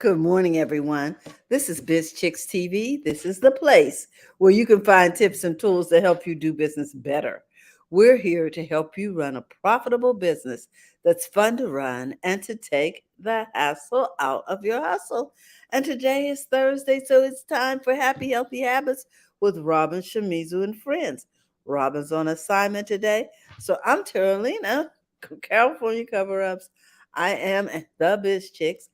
Good morning, everyone. This is BizChicks TV. This is the place where you can find tips and tools to help you do business better. We're here to help you run a profitable business that's fun to run and to take the hassle out of your hustle. And today is Thursday, so it's time for Happy Healthy Habits with Robin, Shimizu, and friends. Robin's on assignment today, so I'm Terralina, California Cover Ups. I am the BizChicks.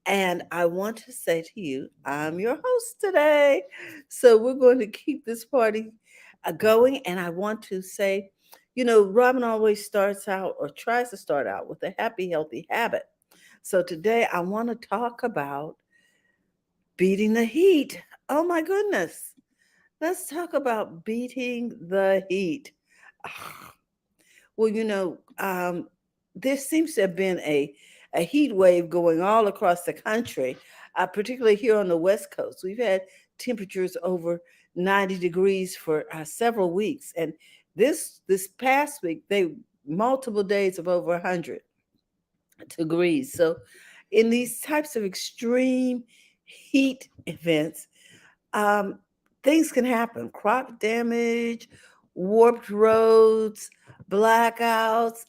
And I want to say to you, I'm your host today. So we're going to keep this party going. And I want to say, Robin always starts out or tries to start out with a happy, healthy habit. So today I want to talk about beating the heat. Oh my goodness. Let's talk about beating the heat. Well, there seems to have been a heat wave going all across the country, particularly here on the West Coast. We've had temperatures over 90 degrees for several weeks. And this past week, they multiple days of over 100 degrees. So in these types of extreme heat events, um, things can happen. Crop damage, warped roads, blackouts.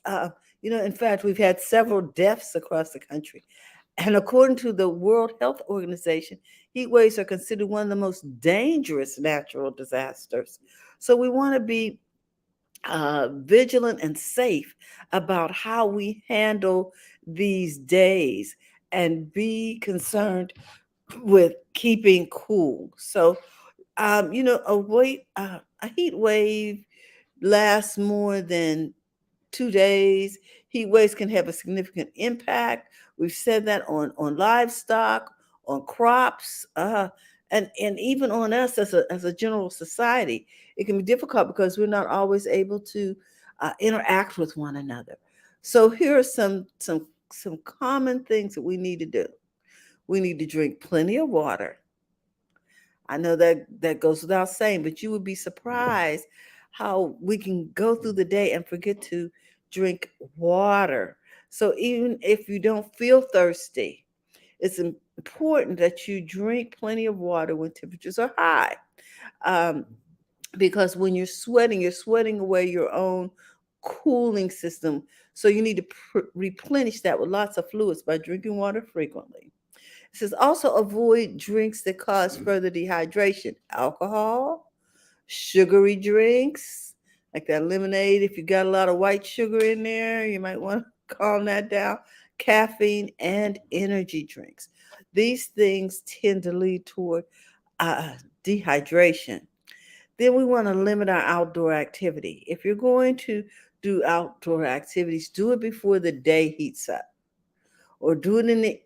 In fact, we've had several deaths across the country. And according to the World Health Organization, heat waves are considered one of the most dangerous natural disasters. So we want to be vigilant and safe about how we handle these days and be concerned with keeping cool. So a heat wave lasts more than 2 days. Heat waves can have a significant impact. We've said that on livestock, on crops, and even on us as a general society. It can be difficult because we're not always able to interact with one another. So here are some common things that we need to do. We need to drink plenty of water. I know that goes without saying, but you would be surprised how we can go through the day and forget to drink water. So even if you don't feel thirsty, it's important that you drink plenty of water when temperatures are high. Um, because when you're sweating away your own cooling system. So you need to replenish that with lots of fluids by drinking water frequently. It says also avoid drinks that cause further dehydration. Alcohol, sugary drinks, like that lemonade. If you got a lot of white sugar in there, you might want to calm that down. Caffeine and energy drinks. These things tend to lead toward uh, dehydration. Then we want to limit our outdoor activity. If you're going to do outdoor activities, do it before the day heats up or do it in the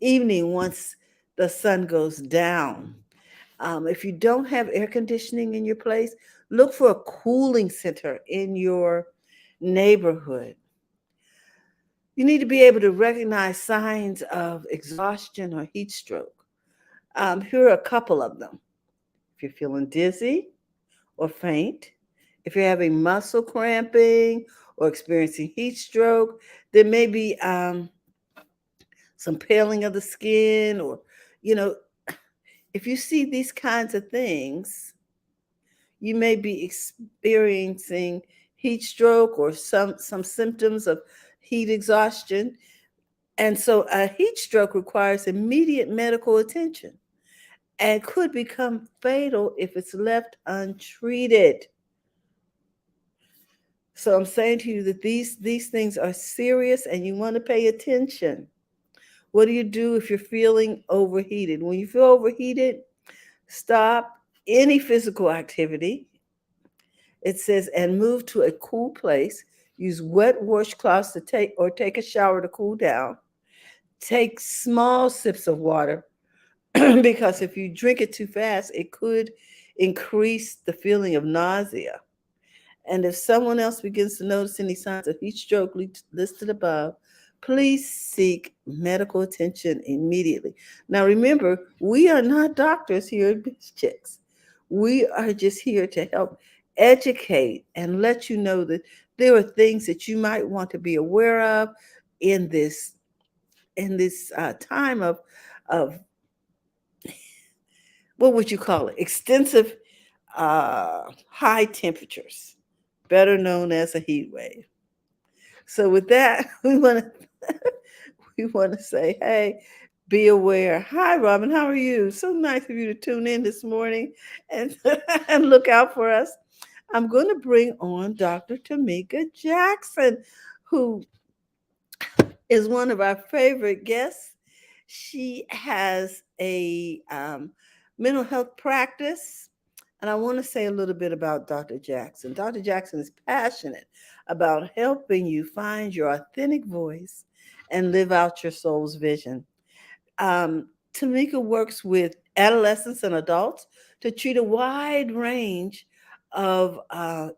evening once the sun goes down. If you don't have air conditioning in your place, look for a cooling center in your neighborhood. You need to be able to recognize signs of exhaustion or heat stroke. Here are a couple of them. If you're feeling dizzy or faint, if you're having muscle cramping or experiencing heat stroke, there may be some paling of the skin, or, you know, if you see these kinds of things, you may be experiencing heat stroke or some symptoms of heat exhaustion. And so a heat stroke requires immediate medical attention and could become fatal if it's left untreated. So I'm saying to you that these things are serious and you want to pay attention. What do you do if you're feeling overheated? When you feel overheated, stop any physical activity. It says, and move to a cool place. Use wet washcloths to take a shower to cool down. Take small sips of water because if you drink it too fast, it could increase the feeling of nausea. And if someone else begins to notice any signs of heat stroke listed above, please seek medical attention immediately. Now, remember, we are not doctors here at BizChicks. We are just here to help educate and let you know that there are things that you might want to be aware of in this in this time of what would you call it? Extensive high temperatures, better known as a heat wave. So with that, we want to say, hey, be aware. Hi, Robin. How are you? So nice of you to tune in this morning and and look out for us. I'm going to bring on Dr. Tamika Jackson, who is one of our favorite guests. She has a mental health practice. And I want to say a little bit about Dr. Jackson. Dr. Jackson is passionate about helping you find your authentic voice and live out your soul's vision. Tamika works with adolescents and adults to treat a wide range of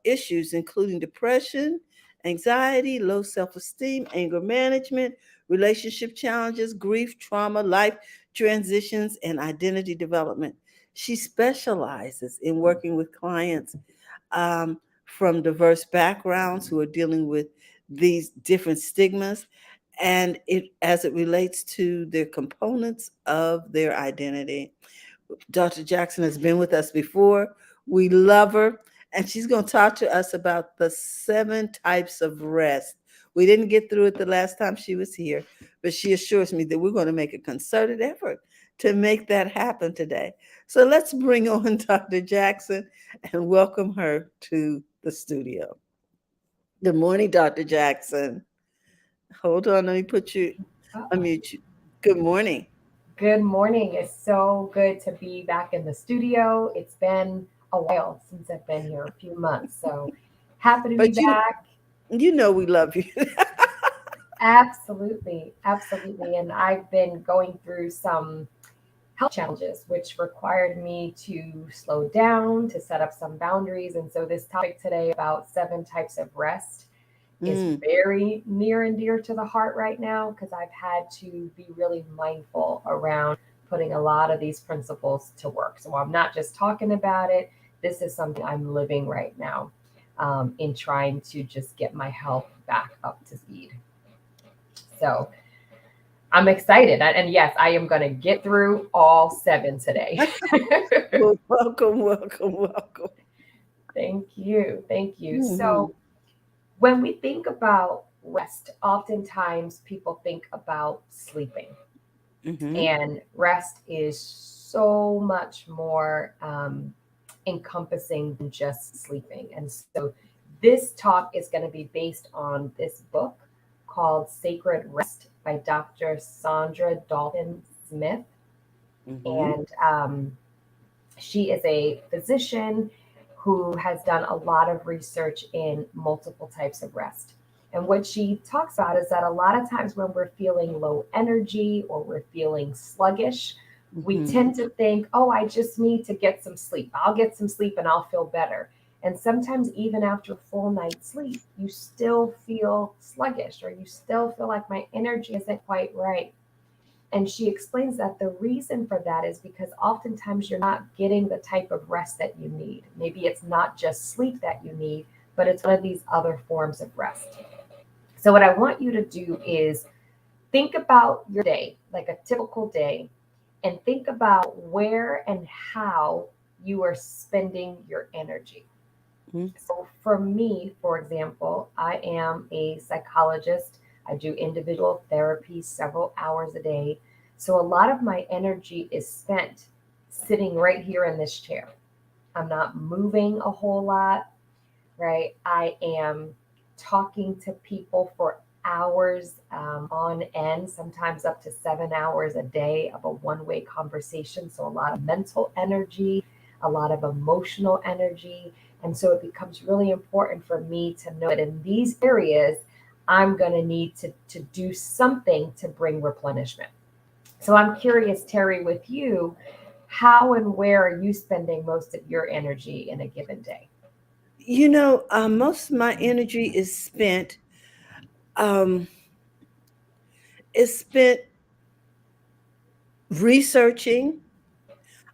issues, including depression, anxiety, low self esteem, anger management, relationship challenges, grief, trauma, life transitions, and identity development. She specializes in working with clients from diverse backgrounds who are dealing with these different stigmas and it as it relates to the components of their identity. Dr. Jackson has been with us before. We love her, and she's going to talk to us about the 7 types of rest. We didn't get through it the last time she was here, but she assures me that we're going to make a concerted effort to make that happen today. So let's bring on Dr. Jackson and welcome her to the studio. Good morning, Dr. Jackson. Hold on, let me put you, Uh-oh. unmute you. Good morning. Good morning. It's so good to be back in the studio. It's been a while since I've been here, a few months. So happy to be But back. you know we love you. Absolutely. Absolutely. And I've been going through some health challenges, which required me to slow down, to set up some boundaries. And so this topic today about 7 types of rest is Mm, very near and dear to the heart right now because I've had to be really mindful around putting a lot of these principles to work. So I'm not just talking about it, this is something I'm living right now in trying to just get my health back up to speed. So I'm excited. And yes, I am going to get through all 7 today. well, welcome, welcome, welcome. Thank you. Thank you. Mm-hmm, So, when we think about rest, oftentimes people think about sleeping, mm-hmm, and rest is so much more encompassing than just sleeping. And so, this talk is going to be based on this book called Sacred Rest by Dr. Sandra Dalton Smith. mm-hmm, And she is a physician who has done a lot of research in multiple types of rest. And what she talks about is that a lot of times when we're feeling low energy or we're feeling sluggish, we mm-hmm. tend to think, oh, I just need to get some sleep. I'll get some sleep and I'll feel better. And sometimes, even after a full night's sleep, you still feel sluggish or you still feel like my energy isn't quite right. And she explains that the reason for that is because oftentimes you're not getting the type of rest that you need. Maybe it's not just sleep that you need, but it's one of these other forms of rest. So, what I want you to do is think about your day, like a typical day, and think about where and how you are spending your energy. So, for me, for example, I am a psychologist. I do individual therapy several hours a day. So, a lot of my energy is spent sitting right here in this chair. I'm not moving a whole lot, right? I am talking to people for hours on end, sometimes up to 7 hours a day of a one-way conversation. So, a lot of mental energy, a lot of emotional energy. And so, it becomes really important for me to know that in these areas, I'm going to need to do something to bring replenishment. So, I'm curious, Terry, with you, how and where are you spending most of your energy in a given day? Most of my energy um, is spent researching.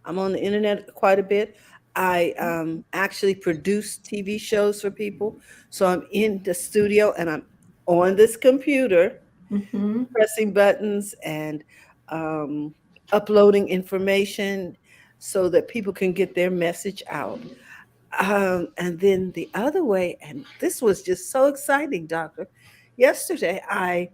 I'm on the internet quite a bit. I actually produce TV shows for people. So I'm in the studio and I'm on this computer Hmm. pressing buttons and um, uploading information so that people can get their message out. And then the other way, and this was just so exciting, Doctor. Yesterday, I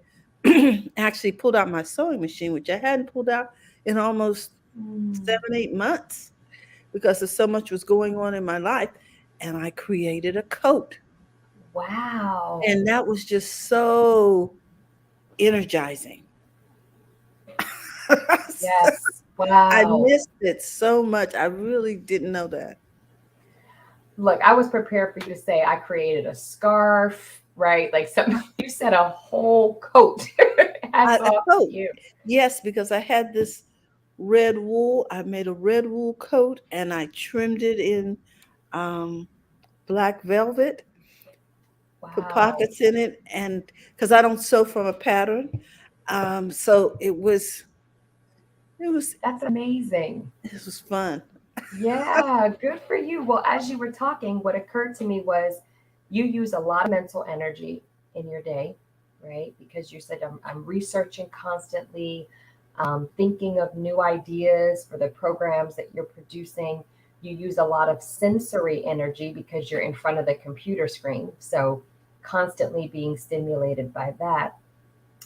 actually pulled out my sewing machine, which I hadn't pulled out in almost Mm. 7, 8 months because of so much was going on in my life. And I created a coat. And Wow. that was just so energizing. Yes. I Wow. missed it so much. I really didn't know that. Look, I was prepared for you to say I created a scarf, right? Like something. You said a whole coat. Hats A off to coat. you. Yes, because I had this red wool. I made a red wool coat and I trimmed it in um, black velvet, put Wow. pockets in it, and because I don't sew from a pattern, so it was That's amazing. it was fun. Yeah, good for you. Well, as you were talking, what occurred to me was you use a lot of mental energy in your day, right? Because you said, I'm researching constantly, thinking of new ideas for the programs that you're producing. You use a lot of sensory energy because you're in front of the computer screen. So, constantly being stimulated by that.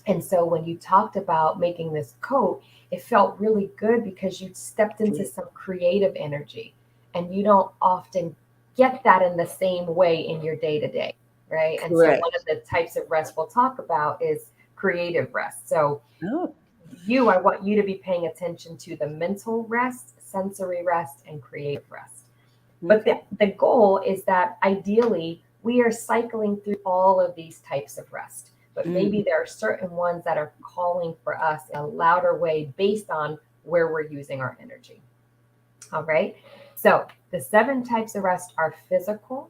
And so when you talked about making this coat, it felt really good because you stepped into some creative energy and you don't often get that in the same way in your day to day, right? And so one of Correct. the types of rest we'll talk about is creative rest. So Oh, I want you to be paying attention to the mental rest, sensory rest, and creative rest. But okay. the goal is that ideally we are cycling through all of these types of rest. But maybe Mm, there are certain ones that are calling for us in a louder way based on where we're using our energy. All right. So the 7 types of rest are physical,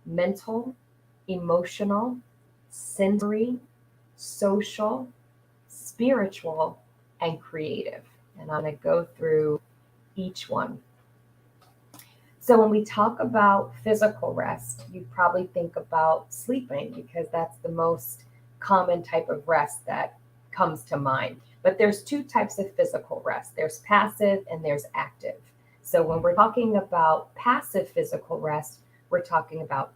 mental, emotional, sensory, social, spiritual, and creative. And I'm going to go through each one. So when we talk about physical rest, you probably think about sleeping because that's the most common type of rest that comes to mind. But there's 2 types of physical rest. There's passive and there's active. So when we're talking about passive physical rest, we're talking about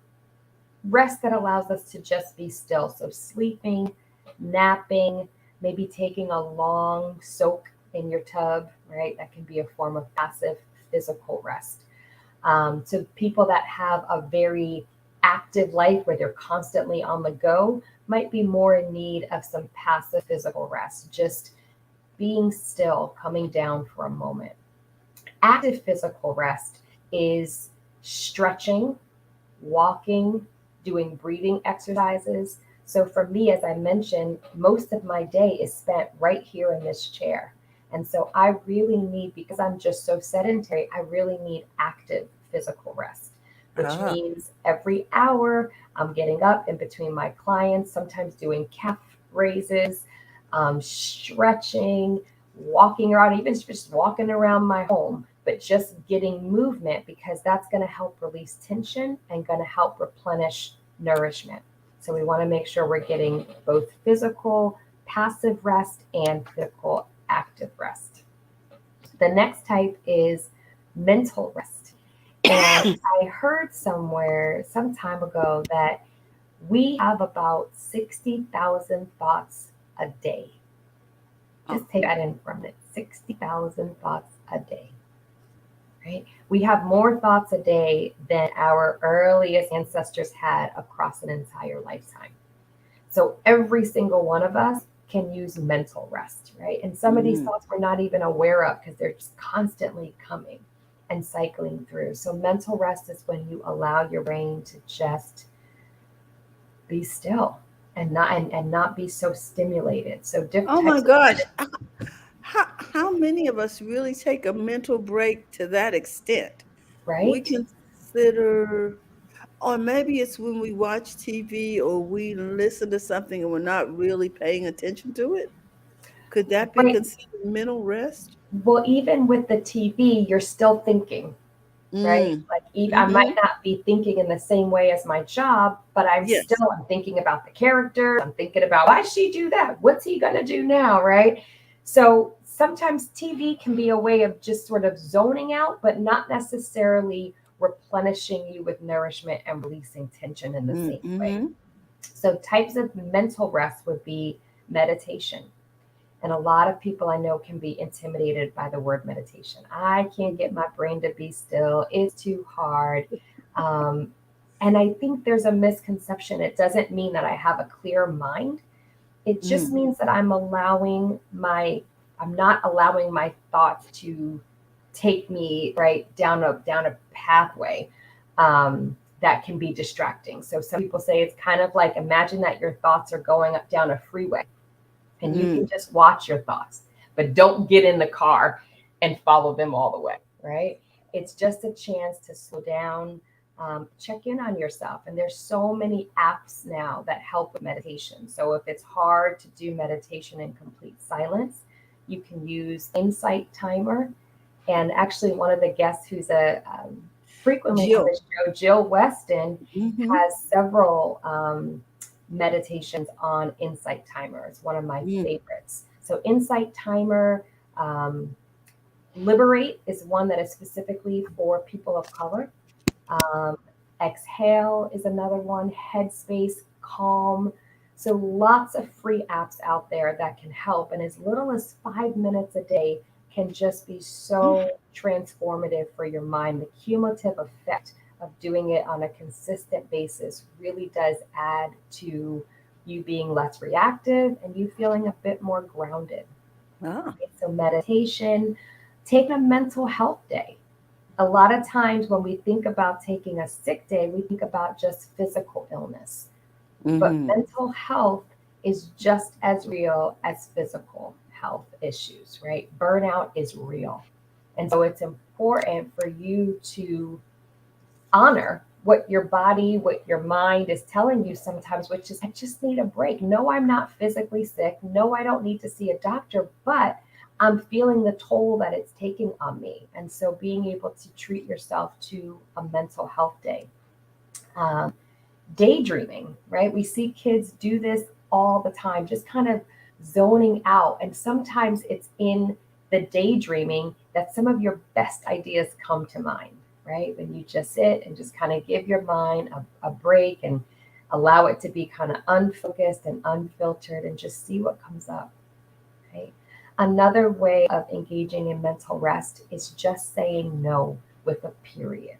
rest that allows us to just be still. So sleeping, napping, maybe taking a long soak in your tub, right? That can be a form of passive physical rest. To people that have a very active life where they're constantly on the go might be more in need of some passive physical rest, just being still, coming down for a moment. Active physical rest is stretching, walking, doing breathing exercises. So for me, as I mentioned, most of my day is spent right here in this chair. And so I really need, because I'm just so sedentary, I really need active physical rest, which ah, means every hour I'm getting up in between my clients, sometimes doing calf raises, stretching, walking around, even just walking around my home, but just getting movement because that's going to help release tension and going to help replenish nourishment. So we want to make sure we're getting both physical, passive rest and physical, active rest. The next type is mental rest. And I heard somewhere some time ago that we have about 60,000 thoughts a day. oh, Just take that in for a minute. 60,000 thoughts a day, right? We have more thoughts a day than our earliest ancestors had across an entire lifetime. So every single one of us can use mental rest, right? And some of these mm. thoughts we're not even aware of because they're just constantly coming and cycling through. So mental rest is when you allow your brain to just be still and not be so stimulated. So different Oh my types of gosh. How many of us really take a mental break to that extent? We right? consider, or maybe it's when we watch TV or we listen to something and we're not really paying attention to it. Could that be Right. considered mental rest? Well, even with the TV, you're still thinking, right? Mm. Like even I might Mm-hmm. not be thinking in the same way as my job, but Yes. I'm thinking about the character. I'm thinking about why she do that? What's he gonna do now, right? So sometimes TV can be a way of just sort of zoning out, but not necessarily replenishing you with nourishment and releasing tension in the same way. Mm-hmm. So types of mental rest would be meditation. And a lot of people I know can be intimidated by the word meditation. I can't get my brain to be still. It's too hard. Um, and I think there's a misconception. It doesn't mean that I have a clear mind. It just Mm. means that I'm not allowing my thoughts to take me right down a pathway that can be distracting. So some people say it's kind of like imagine that your thoughts are going up down a freeway and you can Mm. just watch your thoughts, but don't get in the car and follow them all the way, right? It's just a chance to slow down, check in on yourself. And there's so many apps now that help with meditation. So if it's hard to do meditation in complete silence, you can use Insight Timer. And actually, one of the guests who's a frequently on the Jill. show, Jill Weston, Mm-hmm. has several meditations on Insight Timer. It's one of my Mm. favorites. So Insight Timer, um, Liberate is one that is specifically for people of color. Um, Exhale is another one. Headspace, Calm. So lots of free apps out there that can help. And as little as 5 minutes a day can just be so transformative for your mind. The cumulative effect of doing it on a consistent basis really does add to you being less reactive and you feeling a bit more grounded. Ah. Right? So meditation, take a mental health day. A lot of times when we think about taking a sick day, we think about just physical illness. But Mm-hmm. mental health is just as real as physical health issues, right? Burnout is real. And so it's important for you to honor what your body, what your mind is telling you sometimes, which is, I just need a break. No, I'm not physically sick. No, I don't need to see a doctor, but I'm feeling the toll that it's taking on me. And so being able to treat yourself to a mental health day. Um, Daydreaming, right? We see kids do this all the time, just kind of zoning out. And sometimes it's in the daydreaming that some of your best ideas come to mind, right? When you just sit and just kind of give your mind a break and allow it to be kind of unfocused and unfiltered and just see what comes up, right? Another way of engaging in mental rest is just saying no with a period,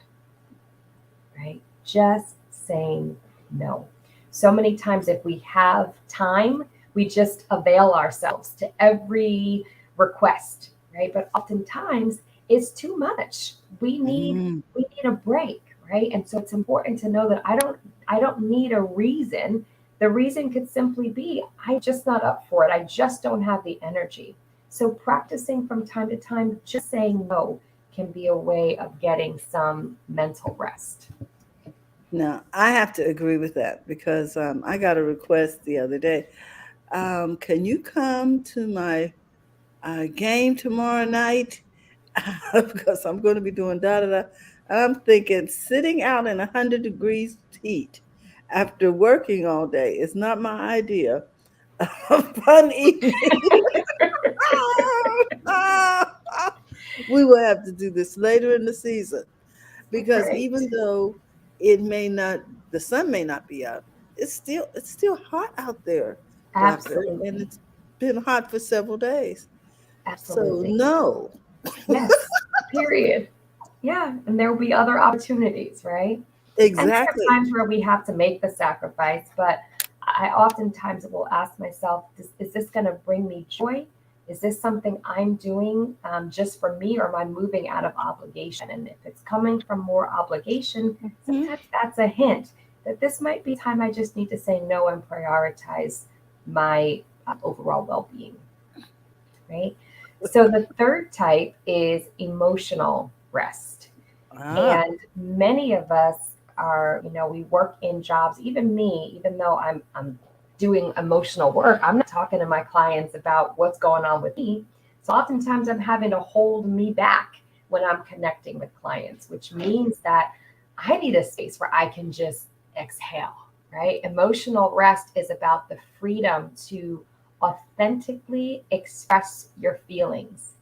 right? Just saying no. So many times, if we have time, we just avail ourselves to every request, right? But oftentimes, it's too much. We need Mm. we need a break, right? And so it's important to know that I don't need a reason. The reason could simply be I'm just not up for it. I just don't have the energy. So practicing from time to time, just saying no can be a way of getting some mental rest. Now, I have to agree with that because I got a request the other day. Can you come to my game tomorrow night? Because I'm going to be doing da da da. And I'm thinking sitting out in 100 degrees heat after working all day is not my idea of a fun evening. We will have to do this later in the season because Right. even though it may not, the sun may not be out, it's still hot out there, doctor, and Absolutely. it's been hot for several days. So Absolutely. no, Yes. Period. Yeah. And there will be other opportunities, right? And there are exactly. times where we have to make the sacrifice, but I oftentimes will ask myself, is this going to bring me joy? Is this something I'm doing just for me, or am I moving out of obligation? And if it's coming from more obligation, Hmm. sometimes that's a hint that this might be time I just need to say no and prioritize my overall well being, right? So the third type is emotional rest. Ah. And many of us are, we work in jobs, even me, even though I'm doing emotional work, I'm not talking to my clients about what's going on with me. So oftentimes I'm having to hold me back when I'm connecting with clients, which means that I need a space where I can just exhale, right? Emotional rest is about the freedom to authentically express your feelings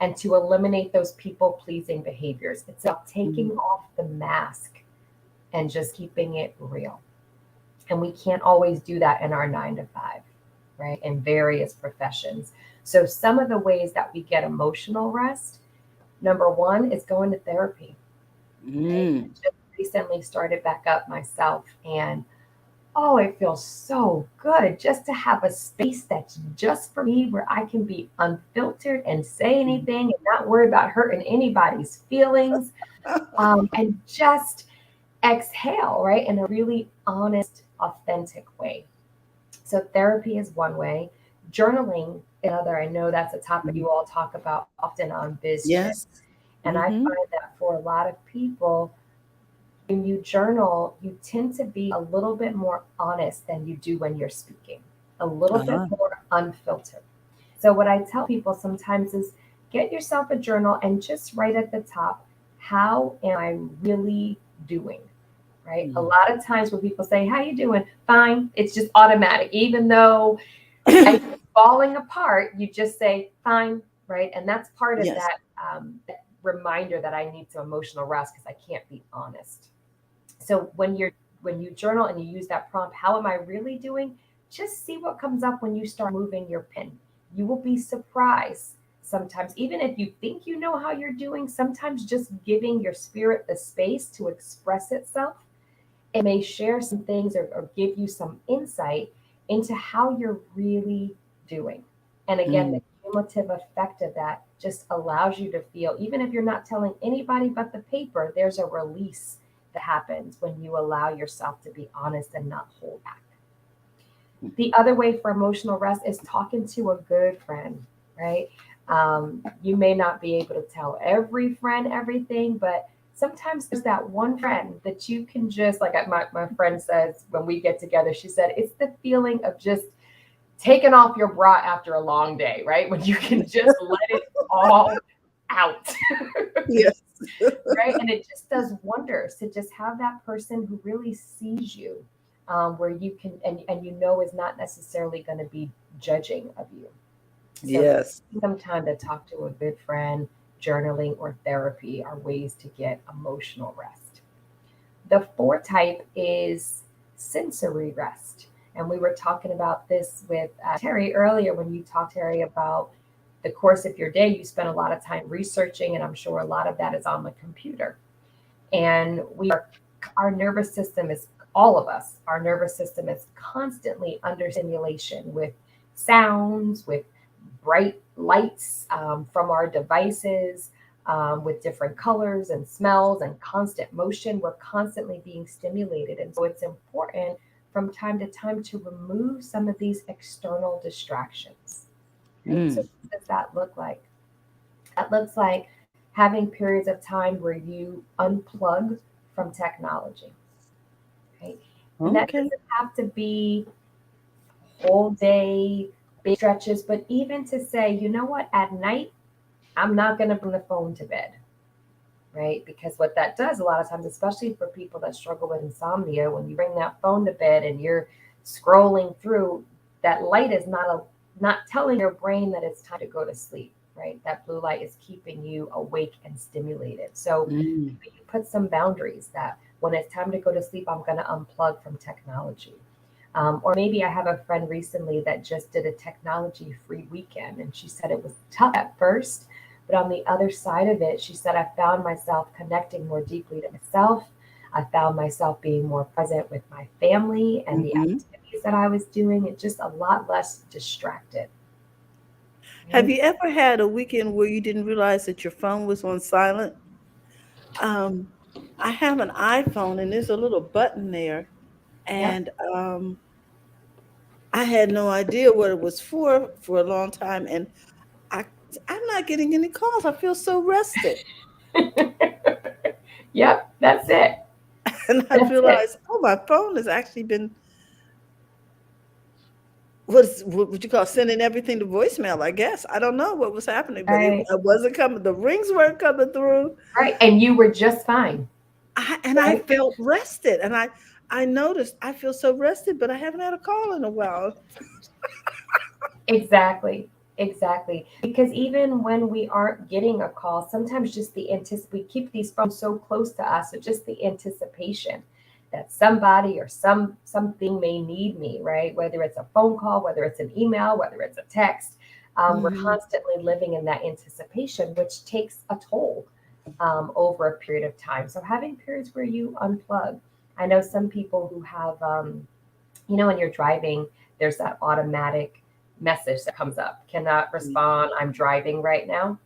and to eliminate those people pleasing behaviors. It's about taking Mhm. off the mask and just keeping it real. And we can't always do that in our 9 to 5, right? In various professions. So, some of the ways that we get emotional rest, number one is going to therapy. Right? I Mm. just recently started back up myself, and oh, it feels so good just to have a space that's just for me where I can be unfiltered and say Mhm. anything and not worry about hurting anybody's feelings, and just exhale, right? In a really honest, authentic way. So, therapy is one way. Journaling, another. I know that's a topic Mhm. you all talk about often on BizChicks. Yes. And I Hmm. find that for a lot of people, when you journal, you tend to be a little bit more honest than you do when you're speaking, a little bit Uh-huh. more unfiltered. So, what I tell people sometimes is get yourself a journal and just write at the top, how am I really doing? Right? A Mhm. lot of times when people say, how you doing? Fine. It's just automatic. Even though life is falling apart, you just say, fine. Right? And that's part of Yes. that reminder that I need some emotional rest because I can't be honest. So when you journal and you use that prompt, how am I really doing? Just see what comes up when you start moving your pen. You will be surprised sometimes, even if you think you know how you're doing, sometimes just giving your spirit the space to express itself, it may share some things or give you some insight into how you're really doing. And again, the Mm. cumulative effect of that just allows you to feel, even if you're not telling anybody but the paper, there's a release that happens when you allow yourself to be honest and not hold back. The other way for emotional rest is talking to a good friend, right? You may not be able to tell every friend everything, but sometimes there's that one friend that you can just, like my friend says when we get together, she said, it's the feeling of just taking off your bra after a long day, right? When you can just let it all out, Yes. right? And it just does wonders to just have that person who really sees you, where you can, and you know is not necessarily going to be judging of you. So Yes. taking some time to talk to a good friend, journaling, or therapy are ways to get emotional rest. The fourth type is sensory rest. And we were talking about this with Terry earlier when you talked, Terry, about the course of your day. You spend a lot of time researching, and I'm sure a lot of that is on the computer. And our nervous system is, all of us, our nervous system is constantly under stimulation with sounds, with bright lights from our devices, with different colors and smells and constant motion. We're constantly being stimulated. And so it's important from time to time to remove some of these external distractions. Right? So, Mm. what does that look like? That looks like having periods of time where you unplug from technology. Right? And that Okay. doesn't have to be whole day, big stretches, but even to say, you know what, at night, I'm not going to bring the phone to bed, right? Because what that does a lot of times, especially for people that struggle with insomnia, when you bring that phone to bed and you're scrolling through, that light is not telling your brain that it's time to go to sleep, right? That blue light is keeping you awake and stimulated. So Mm. maybe you put some boundaries that when it's time to go to sleep, I'm going to unplug from technology. Or maybe I have a friend recently that just did a technology free weekend, and she said it was tough at first, but on the other side of it, she said, I found myself connecting more deeply to myself. I found myself being more present with my family and the Hmm. activities that I was doing, and just a lot less distracted. Have Right? you ever had a weekend where you didn't realize that your phone was on silent? Um, I have an iPhone and there's a little button there, Yep. and I had no idea what it was for a long time, and I I'm not getting any calls. I feel so rested, Yep, that's it. and I That's it. realized, oh, my phone has actually been what would you call sending everything to voicemail, I guess. I don't know what was happening, but Right. it wasn't coming. The rings weren't coming through. Right. And you were just fine. I Right. felt rested, and I noticed I feel so rested, but I haven't had a call in a while. Exactly. Exactly. Because even when we aren't getting a call, sometimes just the we keep these phones so close to us, so just the anticipation that somebody or something may need me, right? Whether it's a phone call, whether it's an email, whether it's a text, we're Hmm. constantly living in that anticipation, which takes a toll over a period of time. So having periods where you unplug. I know some people who have when you're driving, there's that automatic message that comes up, cannot respond, I'm driving right now.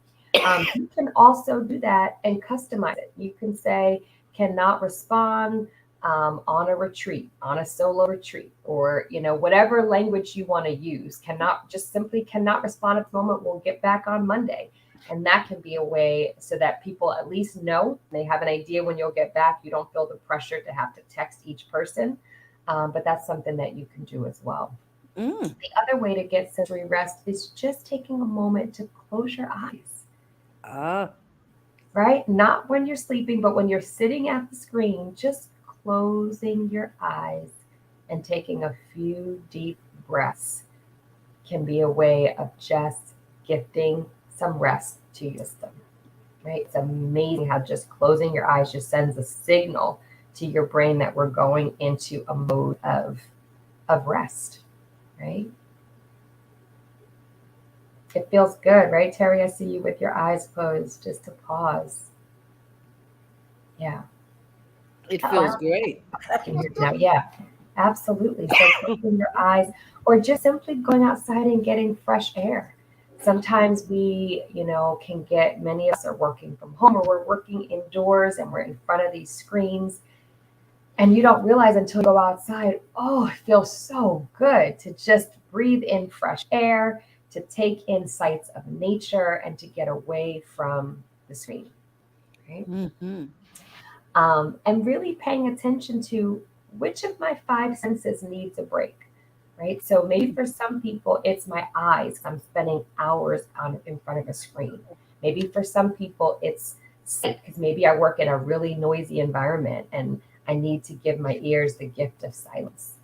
You can also do that and customize it. You can say, cannot respond on a retreat, on a solo retreat, or whatever language you want to use. Cannot, just simply cannot respond at the moment. We'll get back on Monday. And that can be a way so that people at least know they have an idea when you'll get back. You don't feel the pressure to have to text each person, but that's something that you can do as well. Mm. The other way to get sensory rest is just taking a moment to close your eyes, Ah. right? Not when you're sleeping, but when you're sitting at the screen, just closing your eyes and taking a few deep breaths can be a way of just gifting some rest to your system, right? It's amazing how just closing your eyes just sends a signal to your brain that we're going into a mode of rest, right? It feels good, right, Terry? I see you with your eyes closed just to pause. Yeah. It Oh, feels great. I can hear you now. Yeah, absolutely. So closing your eyes or just simply going outside and getting fresh air. Sometimes we, can get, many of us are working from home or we're working indoors and we're in front of these screens. And you don't realize until you go outside, oh, it feels so good to just breathe in fresh air, to take in sights of nature, and to get away from the screen, right? Hmm. And really paying attention to which of my five senses needs a break, right? So maybe for some people, it's my eyes. I'm spending hours in front of a screen. Maybe for some people, it's sight, because maybe I work in a really noisy environment and I need to give my ears the gift of silence.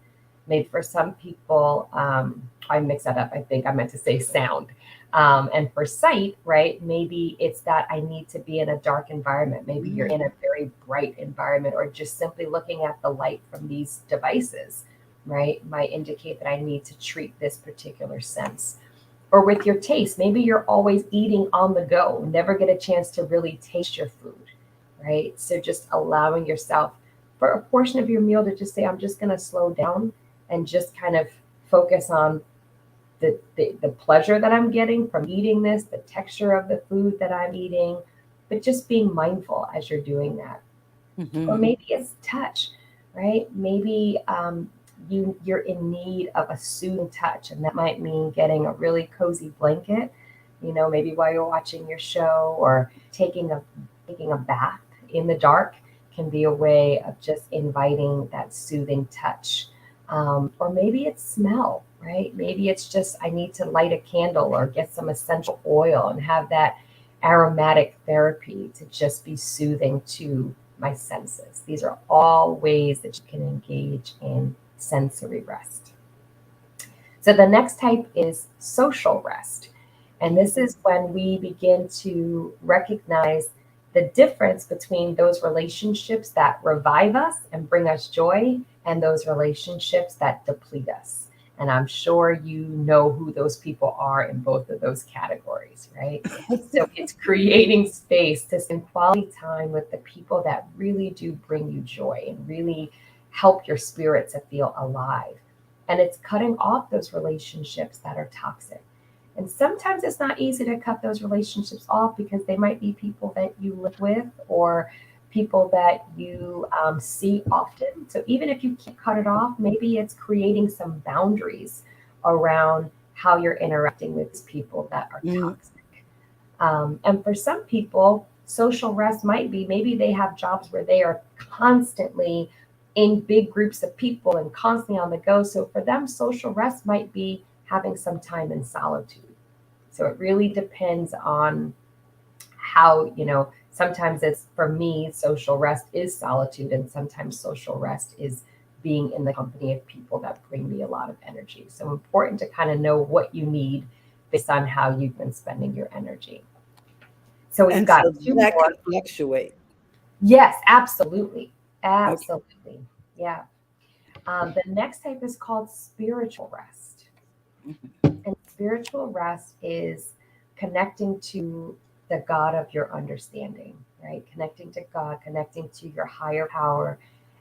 Maybe for some people, I mix that up. I think I meant to say sound. And for sight, right, maybe it's that I need to be in a dark environment. Maybe you're in a very bright environment, or just simply looking at the light from these devices, right, might indicate that I need to treat this particular sense. Or with your taste, maybe you're always eating on the go, never get a chance to really taste your food, right? So just allowing yourself for a portion of your meal to just say, I'm just going to slow down and just kind of focus on the pleasure that I'm getting from eating this, the texture of the food that I'm eating, but just being mindful as you're doing that. Or Hmm. maybe it's touch, right? Maybe you're in need of a soothing touch, and that might mean getting a really cozy blanket, maybe while you're watching your show, or taking a bath in the dark can be a way of just inviting that soothing touch. Or maybe it's smell, right? Maybe it's just I need to light a candle or get some essential oil and have that aromatic therapy to just be soothing to my senses. These are all ways that you can engage in sensory rest. So the next type is social rest. And this is when we begin to recognize the difference between those relationships that revive us and bring us joy and those relationships that deplete us. And I'm sure you know who those people are in both of those categories, right? So it's creating space to spend quality time with the people that really do bring you joy and really help your spirit to feel alive. And it's cutting off those relationships that are toxic. And sometimes it's not easy to cut those relationships off because they might be people that you live with or people that you see often. So even if you can't cut it off, maybe it's creating some boundaries around how you're interacting with people that are Hmm. toxic. And for some people, social rest might be maybe they have jobs where they are constantly in big groups of people and constantly on the go. So for them, social rest might be having some time in solitude. So it really depends on how, sometimes it's, for me, social rest is solitude, and sometimes social rest is being in the company of people that bring me a lot of energy. So important to kind of know what you need based on how you've been spending your energy. So we've And got so two that more. can fluctuate. Yes, absolutely. Okay. Absolutely. Yeah. The next type is called spiritual rest. Mhm. And spiritual rest is connecting to the God of your understanding, right? Connecting to God, connecting to your higher power,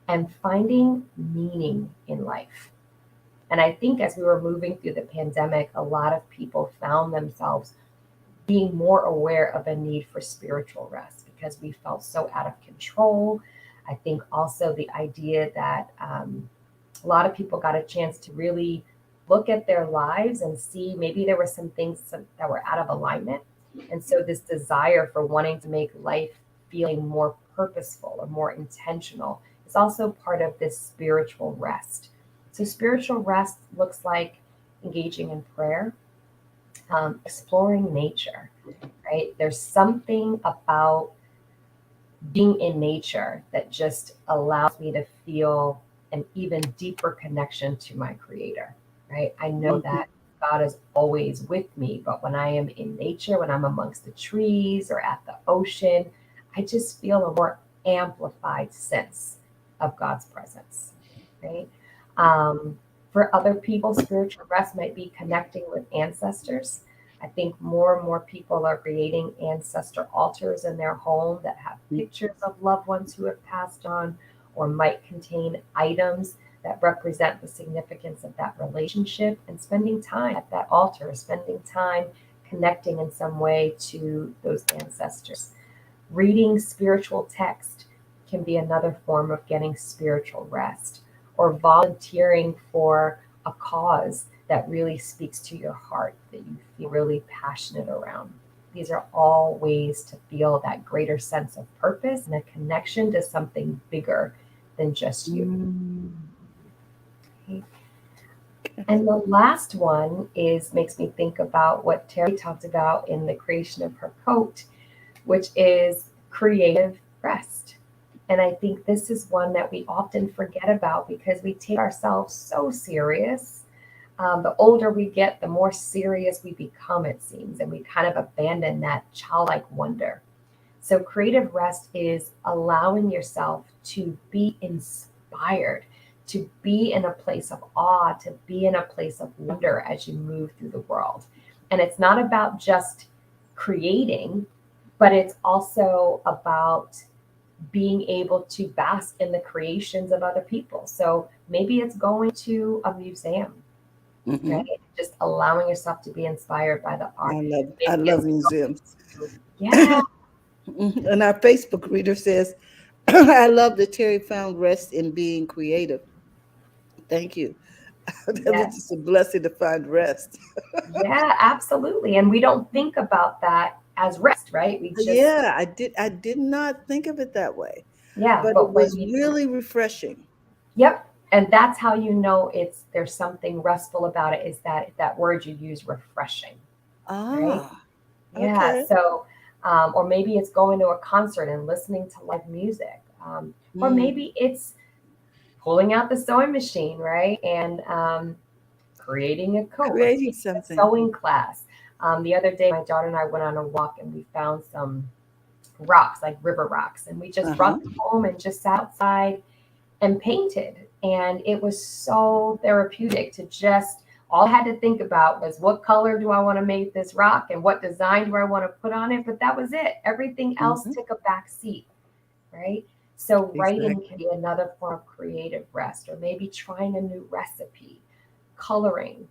and finding meaning in life. And I think as we were moving through the pandemic, a lot of people found themselves being more aware of a need for spiritual rest because we felt so out of control. I think also the idea that a lot of people got a chance to really look at their lives and see maybe there were some things that were out of alignment. And so this desire for wanting to make life feeling more purposeful or more intentional is also part of this spiritual rest. So spiritual rest looks like engaging in prayer, exploring nature, right? There's something about being in nature that just allows me to feel an even deeper connection to my creator, right? I know Mhm. that God is always with me, but when I am in nature, when I'm amongst the trees or at the ocean, I just feel a more amplified sense of God's presence, right? Um, for other people, spiritual rest might be connecting with ancestors. I think more and more people are creating ancestor altars in their home that have pictures of loved ones who have passed on or might contain items that represent the significance of that relationship, and spending time at that altar, spending time connecting in some way to those ancestors. Reading spiritual text can be another form of getting spiritual rest, or volunteering for a cause that really speaks to your heart, that you feel really passionate around. These are all ways to feel that greater sense of purpose and a connection to something bigger than just you. Mm. Okay. And the last one is makes me think about what Terry talked about in the creation of her coat, which is creative rest. And I think this is one that we often forget about because we take ourselves so serious. The older we get, the more serious we become, it seems, and we kind of abandon that childlike wonder. So, creative rest is allowing yourself to be inspired, to be in a place of awe, to be in a place of wonder as you move through the world. And it's not about just creating, but it's also about being able to bask in the creations of other people. So maybe it's going to a museum, right? Mhm. Just allowing yourself to be inspired by the art. I Maybe love it's museums. going to, yeah, Mhm. And our Facebook reader says, I love that Terry found rest in being creative. Thank you. That was yeah, just a blessing to find rest. yeah, absolutely. And we don't think about that as rest, right? We just, Yeah, I did not think of it that way, yeah, but it but when was you, really refreshing. yep. And that's how you know it's there's something restful about it is that word you use, refreshing, right? Ah, Yeah. okay. So, or maybe it's going to a concert and listening to live music. Or Mm. maybe it's pulling out the sewing machine, right? And creating a coat or Creating taking a something. sewing class. The other day, my daughter and I went on a walk and we found some rocks, like river rocks, and we just Uh-huh. brought them home and just sat outside and painted. And it was so therapeutic to just, all I had to think about was what color do I want to make this rock and what design do I want to put on it. But that was it. Everything else Hmm. took a back seat, right? So writing can Exactly. be another form of creative rest, or maybe trying a new recipe, coloring.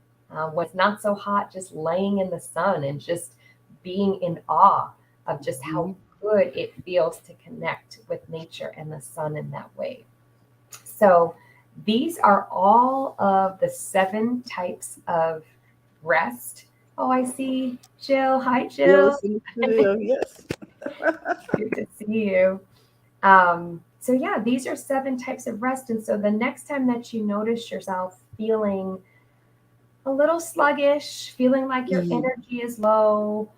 When it's not so hot, just laying in the sun and just being in awe of just how Mhm. good it feels to connect with nature and the sun in that way. So these are all of the 7 types of rest. Oh, I see Jill. Hi, Jill. Yes, in the studio. Yes. Good to see you. Um, So, yeah, these are 7 types of rest. And so, the next time that you notice yourself feeling a little sluggish, feeling like your Mhm. energy is low,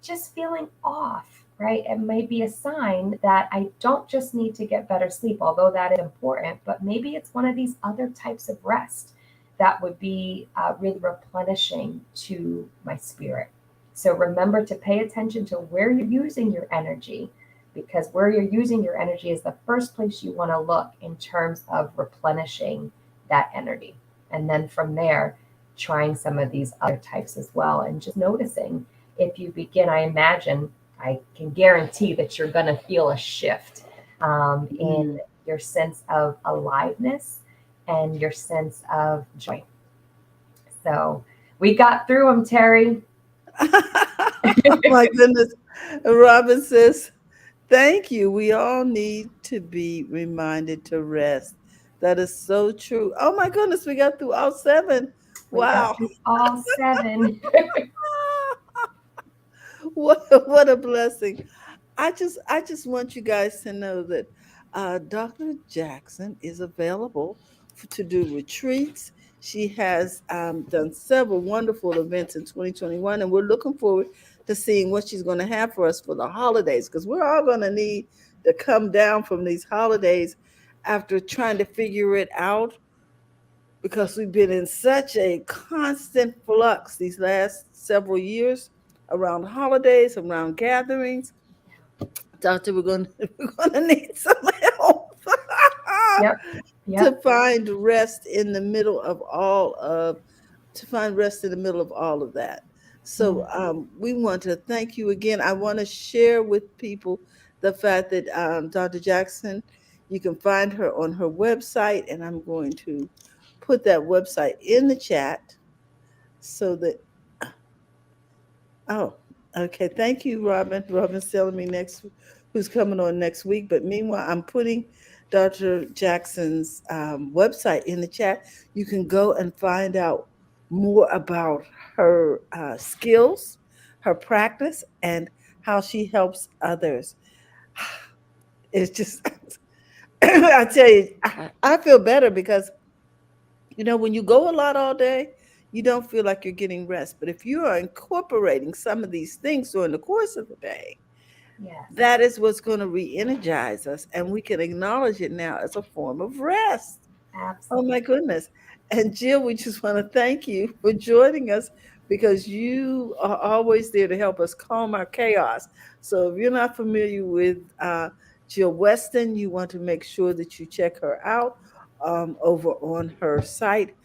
just feeling off, right? It may be a sign that I don't just need to get better sleep, although that is important, but maybe it's one of these other types of rest that would be really replenishing to my spirit. So remember to pay attention to where you're using your energy, because where you're using your energy is the first place you want to look in terms of replenishing that energy. And then from there, trying some of these other types as well, and just noticing if you begin. I imagine, I can guarantee that you're going to feel a shift in Mhm. your sense of aliveness and your sense of joy. So we got through them, Terry. Oh my goodness. Robin says, thank you. We all need to be reminded to rest. That is so true. Oh my goodness, we got through all seven. We got Wow. through all 7. What a blessing. I just want you guys to know that Dr. Jackson is available to do retreats. She has done several wonderful events in 2021, and we're looking forward to seeing what she's going to have for us for the holidays, because we're all going to need to come down from these holidays after trying to figure it out, because we've been in such a constant flux these last several years around holidays, around gatherings. Doctor, we're going to we're going to need some help Yep. Yep. to find rest in the middle of all of to find rest in the middle of all of that. So Mm. we want to thank you again. I want to share with people the fact that Dr. Jackson, you can find her on her website, and I'm going to put that website in the chat so that oh, okay. Thank you, Robin. Robin's telling me next who's coming on next week. But meanwhile, I'm putting Dr. Jackson's website in the chat. You can go and find out more about her skills, her practice, and how she helps others. It's just, I tell you, I feel better because when you go a lot all day, you don't feel like you're getting rest. But if you are incorporating some of these things during the course of the day, Yes. that is what's going to re energize us. And we can acknowledge it now as a form of rest. Oh Absolutely. my goodness. And Jill, we just want to thank you for joining us, because you are always there to help us calm our chaos. So if you're not familiar with Jill Weston, you want to make sure that you check her out over on her site,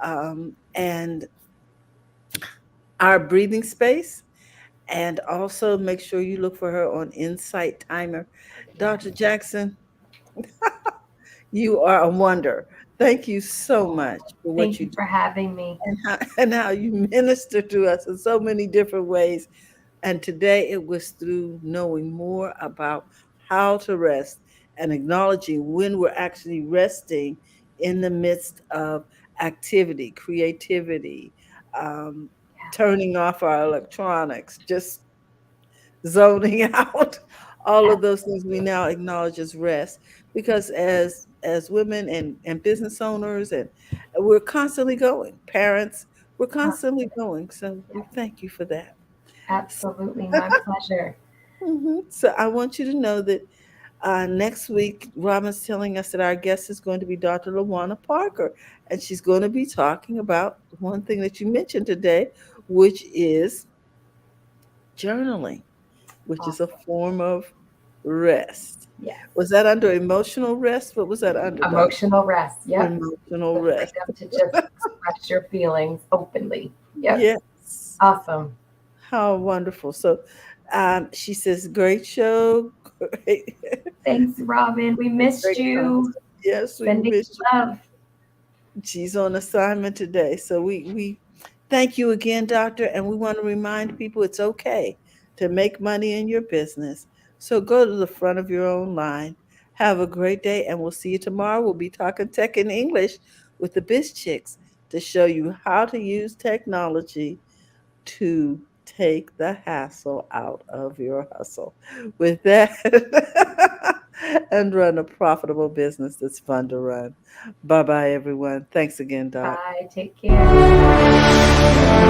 and our breathing space. And also make sure you look for her on Insight Timer. Dr. Yes. Jackson, you are a wonder. Thank you so Oh, much for what thank you you do, for having me. and how you minister to us in so many different ways. And today it was through knowing more about how to rest and acknowledging when we're actually resting in the midst of activity, creativity, um, Yeah. turning off our electronics, just zoning out. All of those things we now acknowledge as rest, because as women and business owners, and we're constantly going, parents, we're constantly going. So we Yes. thank you for that. Absolutely. My pleasure. So I want you to know that next week, Robin's telling us that our guest is going to be Dr. Lawana Parker, and she's going to be talking about one thing that you mentioned today, which is journaling, which is a Awesome. form of rest. Yes. Was that under emotional rest? What was that under, Doc? Emotional rest. Yep. Emotional The rest. freedom to just express your feelings openly. Yep. Yes. Awesome. How wonderful. So she says, great show. Great, Thanks, Robin. We missed great you. concept. Yes, we Sending missed you. love. She's on assignment today. So we thank you again, doctor. And we want to remind people it's okay to make money in your business. So go to the front of your own line. Have a great day, and we'll see you tomorrow. We'll be talking tech in English with the BizChicks to show you how to use technology to take the hassle out of your hustle. With that, and run a profitable business that's fun to run. Bye bye, everyone. Thanks again, Doc. Bye. Take care.